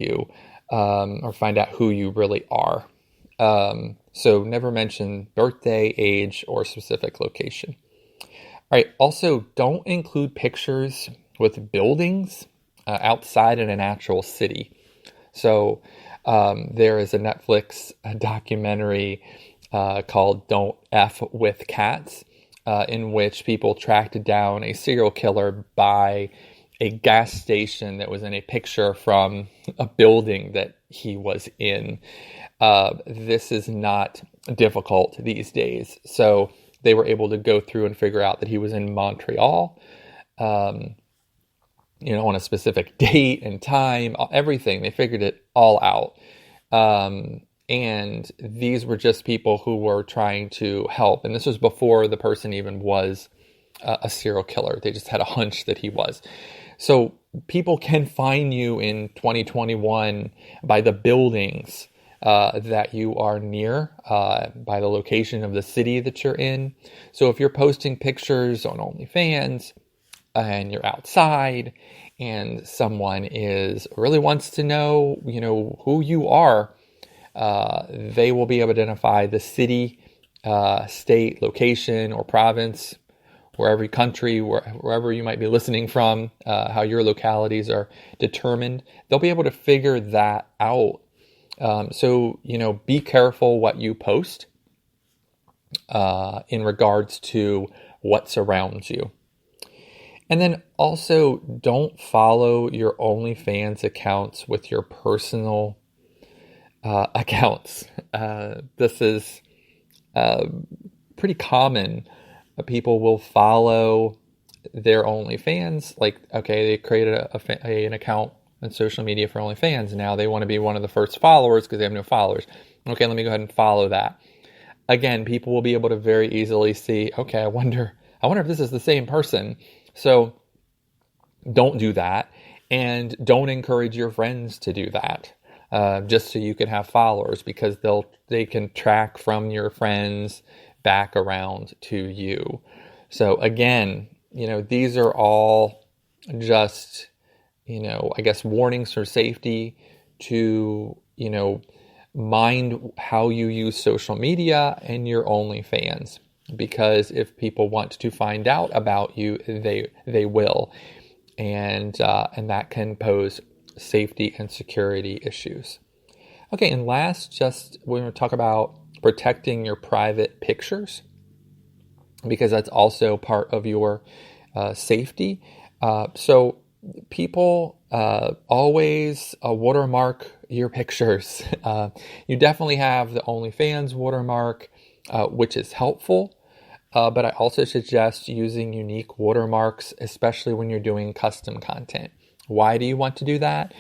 you, or find out who you really are. So never mention birthday, age, or specific location. All right. Also, don't include pictures with buildings outside in an actual city. So there is a Netflix documentary called Don't F with Cats, in which people tracked down a serial killer by a gas station that was in a picture from a building that he was in. This is not difficult these days. So they were able to go through and figure out that he was in Montreal, on a specific date and time, everything. They figured it all out. And these were just people who were trying to help. And this was before the person even was a serial killer. They just had a hunch that he was. So people can find you in 2021 by the buildings that you are near, by the location of the city that you're in. So if you're posting pictures on OnlyFans and you're outside and someone really wants to know, who you are, they will be able to identify the city, state, location, or province, wherever country, wherever you might be listening from, how your localities are determined. They'll be able to figure that out. So, be careful what you post in regards to what surrounds you. And then also don't follow your OnlyFans accounts with your personal accounts. This is pretty common. People will follow their OnlyFans. Like, okay, they created an account on social media for OnlyFans. Now they want to be one of the first followers because they have no followers. Okay, let me go ahead and follow that. Again, people will be able to very easily see, okay, I wonder if this is the same person. So don't do that, and don't encourage your friends to do that, just so you can have followers, because they can track from your friends back around to you. So again, these are all just, I guess, warnings for safety to, mind how you use social media and your OnlyFans, because if people want to find out about you, they will, and that can pose safety and security issues. Okay, and last, just we're going to talk about protecting your private pictures, because that's also part of your safety. So people always watermark your pictures. You definitely have the OnlyFans watermark, which is helpful. But I also suggest using unique watermarks, especially when you're doing custom content. Why do you want to do that?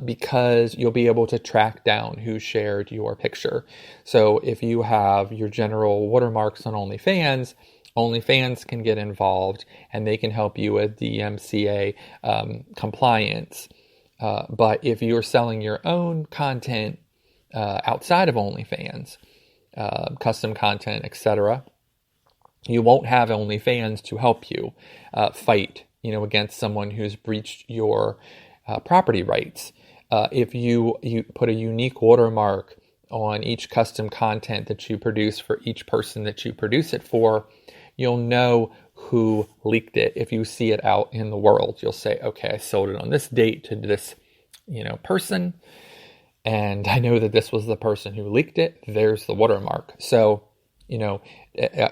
Because you'll be able to track down who shared your picture. So if you have your general watermarks on OnlyFans, OnlyFans can get involved and they can help you with DMCA compliance. But if you're selling your own content outside of OnlyFans, custom content, etc., you won't have OnlyFans to help you fight, against someone who's breached your property rights. If you put a unique watermark on each custom content that you produce for each person that you produce it for, you'll know who leaked it. If you see it out in the world, you'll say, okay, I sold it on this date to this, person, and I know that this was the person who leaked it. There's the watermark. So,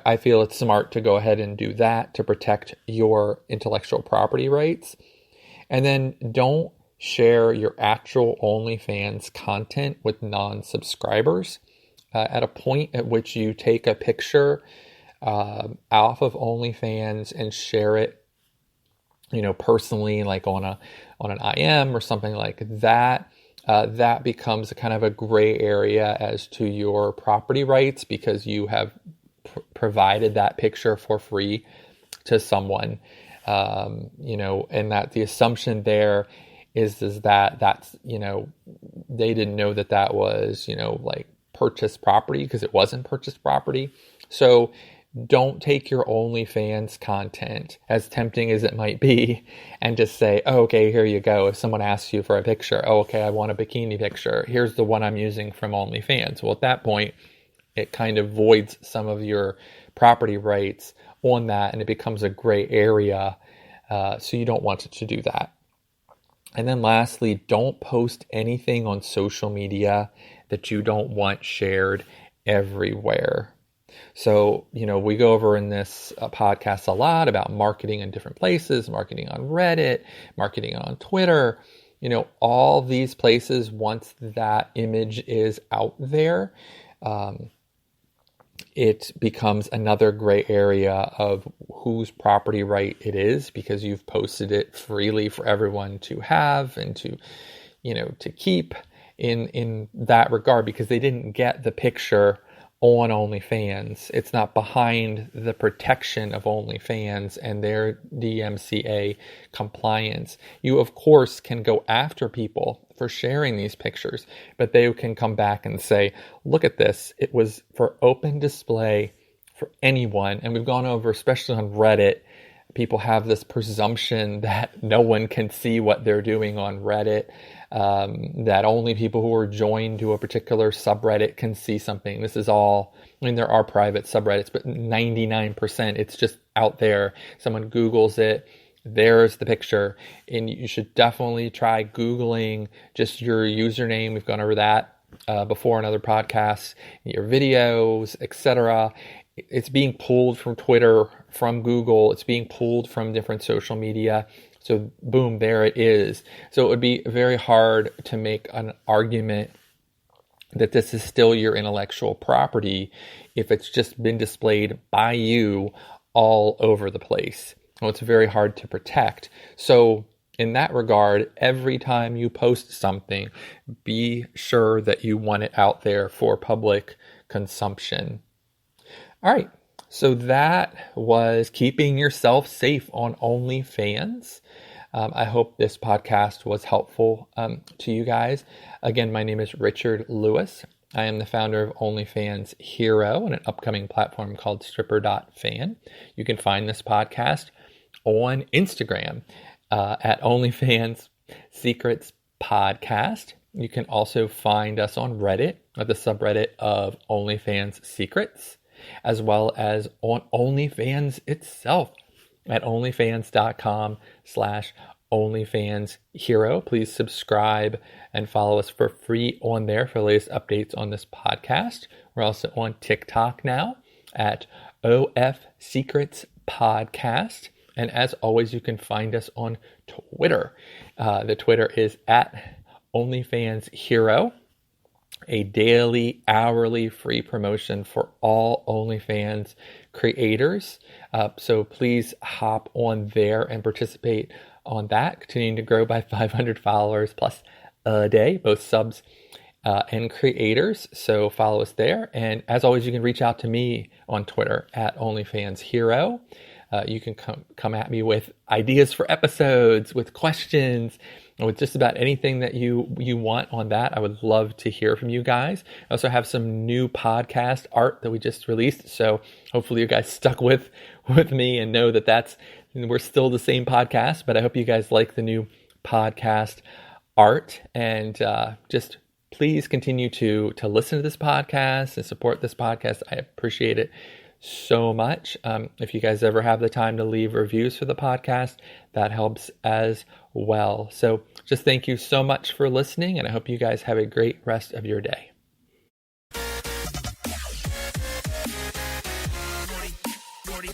I feel it's smart to go ahead and do that to protect your intellectual property rights. And then don't share your actual OnlyFans content with non-subscribers. At a point at which you take a picture off of OnlyFans and share it, personally, like on an IM or something like that, that becomes a kind of a gray area as to your property rights, because you have provided that picture for free to someone, and that the assumption there is that that's, they didn't know that was, like purchased property, because it wasn't purchased property. So don't take your OnlyFans content, as tempting as it might be, and just say, oh, okay, here you go. If someone asks you for a picture, oh, okay, I want a bikini picture. Here's the one I'm using from OnlyFans. Well, at that point, it kind of voids some of your property rights on that, and it becomes a gray area. So you don't want to do that. And then lastly, don't post anything on social media that you don't want shared everywhere. So, we go over in this podcast a lot about marketing in different places, marketing on Reddit, marketing on Twitter, all these places. Once that image is out there, it becomes another gray area of whose property right it is, because you've posted it freely for everyone to have and to keep in that regard, because they didn't get the picture on OnlyFans. It's not behind the protection of OnlyFans and their DMCA compliance. You, of course, can go after people for sharing these pictures, but they can come back and say, look at this. It was for open display for anyone. And we've gone over, especially on Reddit, people have this presumption that no one can see what they're doing on Reddit, that only people who are joined to a particular subreddit can see something. This is all, there are private subreddits, but 99%, it's just out there. Someone Googles it, there's the picture. And you should definitely try Googling just your username. We've gone over that before in other podcasts, your videos, etc. It's being pulled from Twitter, from Google. It's being pulled from different social media. So boom, there it is. So it would be very hard to make an argument that this is still your intellectual property if it's just been displayed by you all over the place. Well, it's very hard to protect. So in that regard, every time you post something, be sure that you want it out there for public consumption. All right, so that was keeping yourself safe on OnlyFans. I hope this podcast was helpful to you guys. Again, my name is Richard Lewis. I am the founder of OnlyFans Hero and an upcoming platform called Stripper.fan. You can find this podcast on Instagram at OnlyFans Secrets Podcast. You can also find us on Reddit at the subreddit of OnlyFans Secrets, as well as on OnlyFans itself at onlyfans.com/OnlyFansHero. Please subscribe and follow us for free on there for the latest updates on this podcast. We're also on TikTok now at OF Secrets Podcast. And as always, you can find us on Twitter. The Twitter is at OnlyFans Hero, a daily, hourly free promotion for all OnlyFans creators. So please hop on there and participate on that, continuing to grow by 500 followers plus a day, both subs and creators. So follow us there. And as always, you can reach out to me on Twitter at OnlyFans Hero. You can come at me with ideas for episodes, with questions, with just about anything that you want on that. I would love to hear from you guys. I also have some new podcast art that we just released, so hopefully you guys stuck with me and know that we're still the same podcast, but I hope you guys like the new podcast art, and just please continue to listen to this podcast and support this podcast. I appreciate it so much. If you guys ever have the time to leave reviews for the podcast, that helps as well. So just thank you so much for listening, and I hope you guys have a great rest of your day. Morty.